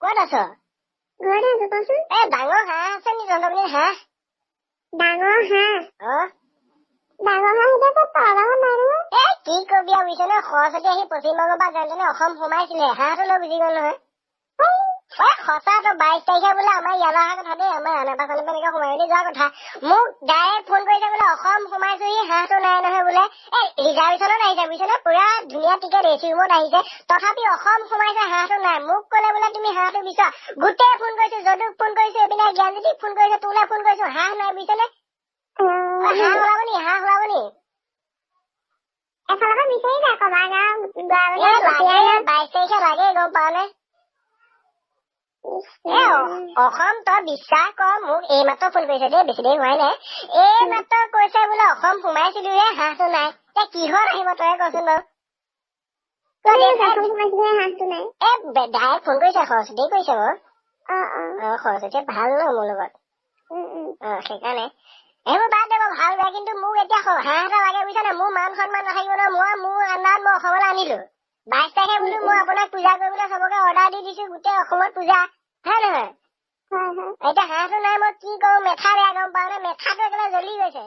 ক'ত আছ? ঘৰতে আছো কচোন। ডাঙৰ হাঁহ আছে নি তহঁতৰ পিনে হাঁহ? ডাঙৰ হাঁহ ডাঙৰ হাঁহ এতিয়া ক'ত পাওঁ নাই নহয়। কি কবি আৰু বুজিছ নে সৰস্বতী আহি পশ্চিমবংগৰ পৰা যেনে অসম সোমাইছিলে হাঁহটো লৈ গুচি গ'ল নহয়। সঁচা তই 22 তাৰিখে বোলে আমাৰ ইয়ালৈ অহা কথা দেই আমাৰ আনাপা চানাপা এনেকে সোমাই মেলি যোৱা কথা মোক ডাইৰেক্ট ফোন কৰিছে বোলে অসম সোমাইছোহি হাঁহটো নাই নহয় বোলে ৰিজাৰ্ভেশ্যনত আহিছে বুজিছ নে পুৰা ধুনীয়া টিকেট এচি ৰুমত আহিছে তথাপি অসম সোমাইছে হাঁহটো নাই মোক ক'লে বোলে তুমি হাঁহটো বিচৰা গোটেই ফোন কৰিছো যদুক ফোন কৰিছো এইপিনে জ্ঞানজ্যোতিক ফোন কৰিছো তোলে ফোন কৰিছো হাঁহ নাই বুজিছ নে হাঁহ ওলাব নি এফালৰ পৰা বিচাৰি যায় কমাৰ গাঁও 22 তাৰিখে লাগে গম পাৱ নে অসম তই বিশ্বাস কৰ মোক এইমাত্ৰ ফোন কৰিছে দেই বেছি দেৰি হোৱাই নাই এইমাত্ৰ কৈছে বোলে অসম সোমাইছিলো হাঁহটো নাই কিহত আহিব তই কচোন বাৰু ডাইৰেক্ট ফোন কৰিছে সৰস্বতী কৰিছে বাৰু সৰস্বতীয়ে ভাল ন মোৰ লগত সেইকাৰণে এইবোৰ বাদ দে ভাল বেয়া কিন্তু মোক এতিয়া হাঁহ এটা লাগে বুজিছা নে মোৰ মান সন্মান নাথাকিব নহয় মোৰ আন্দাত মই অসমলৈ আনিলো 22 তাৰিখে বোলো মই আপোনাক পূজা কৰিবলৈ চবকে অৰ্ডাৰ দি দিছো গোটেই অসমত পূজা হয় নহয় এতিয়া হাঁহটো নাই মই কি কৰো মেথা বেয়া গম পাওঁ নে মেথাটো একেবাৰে জ্বলি গৈছে